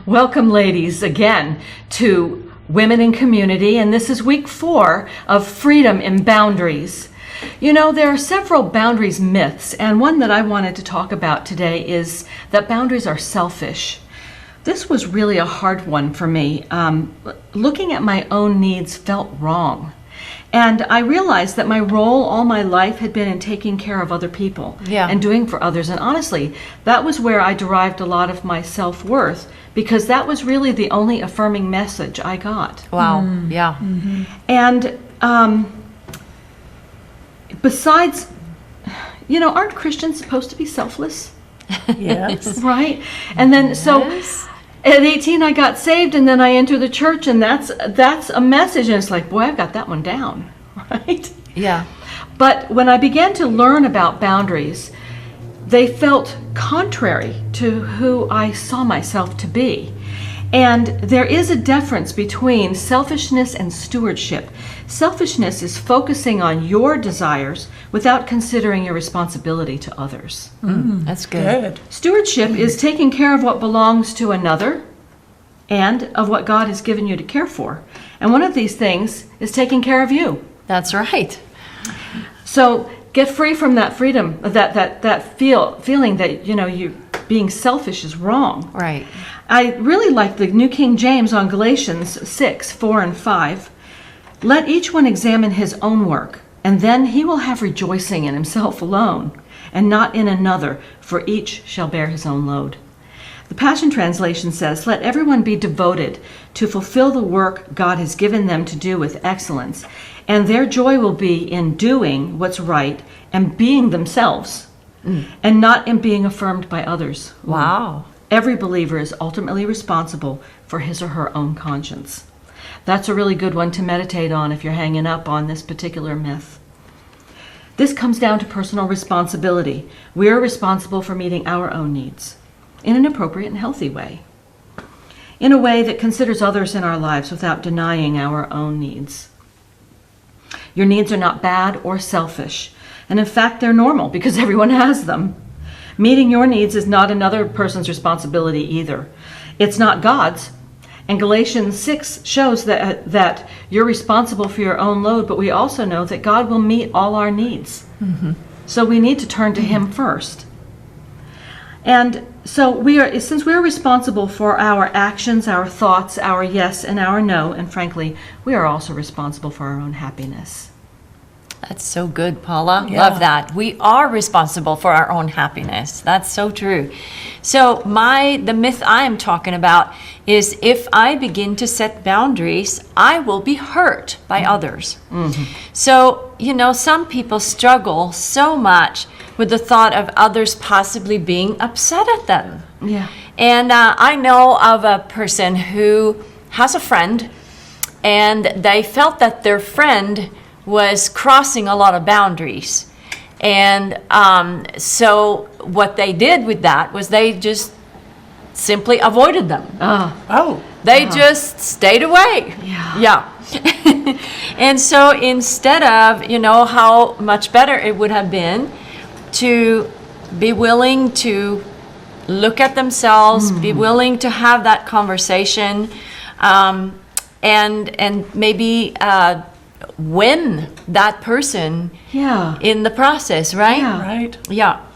Welcome, ladies, again to Women in Community, and this is week 4 of Freedom in Boundaries. You know, there are several boundaries myths, and one that I wanted to talk about today is that boundaries are selfish. This was really a hard one for me. Looking at my own needs felt wrong. And I realized that my role all my life had been in taking care of other people and doing for others. And honestly, that was where I derived a lot of my self-worth, because that was really the only affirming message I got. Wow. Yeah. Mm-hmm. And besides, you know, aren't Christians supposed to be selfless? Yes. Right? And then so at 18 I got saved, and then I entered the church, and that's a message, and it's like, boy, I've got that one down, right? Yeah. But when I began to learn about boundaries, they felt contrary to who I saw myself to be. And there is a difference between selfishness and stewardship. Selfishness is focusing on your desires without considering your responsibility to others. That's good. Stewardship is taking care of what belongs to another and of what God has given you to care for. And one of these things is taking care of you. That's right. So get free from that freedom, that feeling that, you know, you being selfish is wrong. Right. I really like the New King James on Galatians 6, 4 and 5. Let each one examine his own work, and then he will have rejoicing in himself alone, and not in another, for each shall bear his own load. The Passion Translation says, let everyone be devoted to fulfill the work God has given them to do with excellence, and their joy will be in doing what's right and being themselves, and not in being affirmed by others. Wow. Every believer is ultimately responsible for his or her own conscience. That's a really good one to meditate on if you're hanging up on this particular myth. This comes down to personal responsibility. We are responsible for meeting our own needs in an appropriate and healthy way, in a way that considers others in our lives without denying our own needs. Your needs are not bad or selfish, and in fact, they're normal because everyone has them. Meeting your needs is not another person's responsibility either. It's not God's. And Galatians 6 shows that you're responsible for your own load, but we also know that God will meet all our needs. Mm-hmm. So we need to turn to Him first. And so since we're responsible for our actions, our thoughts, our yes and our no, and frankly, we are also responsible for our own happiness. That's so good, Paula. Yeah. Love that. We are responsible for our own happiness. That's so true. So the myth I am talking about is if I begin to set boundaries, I will be hurt by others. Mm-hmm. So, you know, some people struggle so much with the thought of others possibly being upset at them. Yeah. And I know of a person who has a friend, and they felt that their friend was crossing a lot of boundaries. And so what they did with that was they just simply avoided them. They just stayed away. Yeah. And so instead of, you know, how much better it would have been to be willing to look at themselves, be willing to have that conversation, and maybe win that person in the process, right? Yeah. Right. Yeah.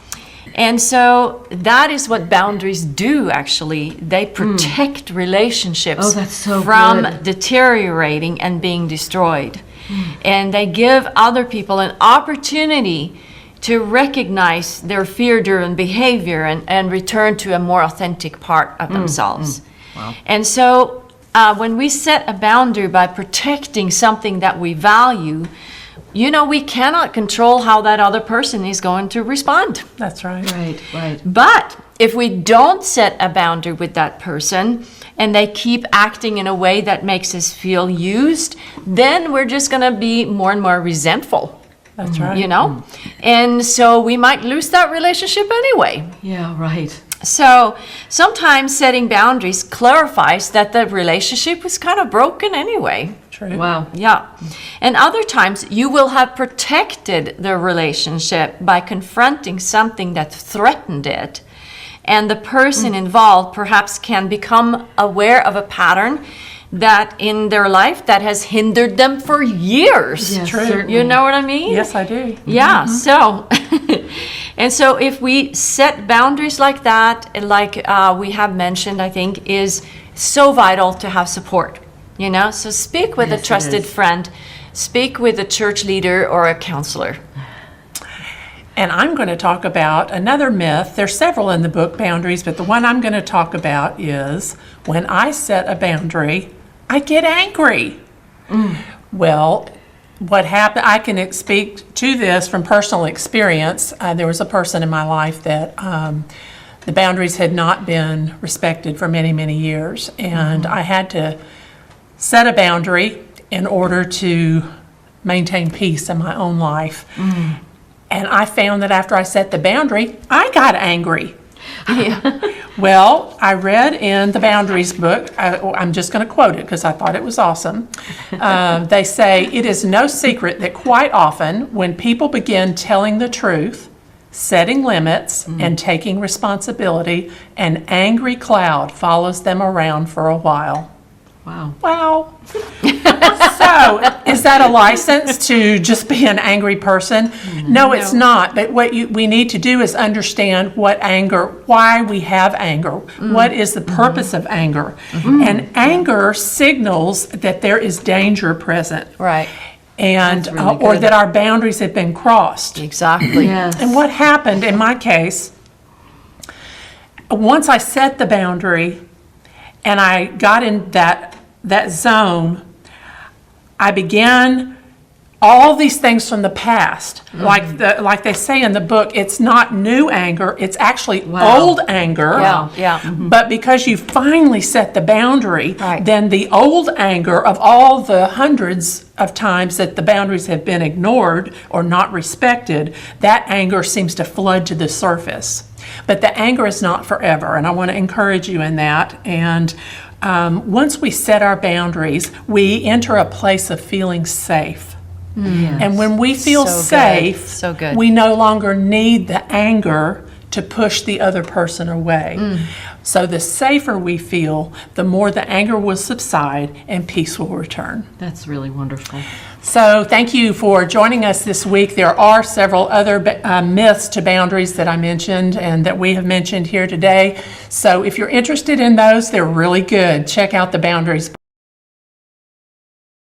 And so that is what boundaries do, actually. They protect relationships from deteriorating and being destroyed. And they give other people an opportunity to recognize their fear-driven behavior and return to a more authentic part of themselves. Wow. And so when we set a boundary by protecting something that we value, you know, we cannot control how that other person is going to respond. That's right. Right. But if we don't set a boundary with that person and they keep acting in a way that makes us feel used, then we're just going to be more and more resentful. That's right. You know? And so we might lose that relationship anyway. Yeah, right. So sometimes setting boundaries clarifies that the relationship was kind of broken anyway. True. Wow. Yeah. And other times you will have protected the relationship by confronting something that threatened it. And the person involved perhaps can become aware of a pattern that in their life that has hindered them for years. Yes, True. certainly. You know what I mean? Yes, I do. Yeah, so, and so if we set boundaries like that, like we have mentioned, I think is so vital to have support, you know? So speak with Yes, a it trusted is. friend, speak with a church leader or a counselor. And I'm going to talk about another myth. There's several in the book, boundaries, but the one I'm going to talk about is when I set a boundary, I get angry. Well, what happened, I can speak to this from personal experience. There was a person in my life that the boundaries had not been respected for many, many years. And I had to set a boundary in order to maintain peace in my own life. And I found that after I set the boundary, I got angry. Well, I read in the Boundaries book, I'm just going to quote it because I thought it was awesome. They say, "It is no secret that quite often when people begin telling the truth, setting limits, and taking responsibility, an angry cloud follows them around for a while." Wow. Wow. So, is that a license to just be an angry person? No, it's not. But what we need to do is understand why we have anger. What is the purpose of anger? And anger signals that there is danger present. Right. And, That's really or good. that our boundaries have been crossed. Exactly. Yes. And what happened in my case, once I set the boundary and I got in that zone, I began all these things from the past. Like they say in the book, it's not new anger, it's actually Wow. old anger. Yeah, yeah. But because you finally set the boundary, Right. then the old anger of all the hundreds of times that the boundaries have been ignored or not respected, that anger seems to flood to the surface. But the anger is not forever, and I want to encourage you in that. And once we set our boundaries, we enter a place of feeling safe. And when we feel So good. safe, So good. we no longer need the anger to push the other person away. So the safer we feel, the more the anger will subside and peace will return. That's really wonderful. So thank you for joining us this week. There are several other myths to boundaries that I mentioned and that we have mentioned here today. So if you're interested in those, they're really good. Check out the Boundaries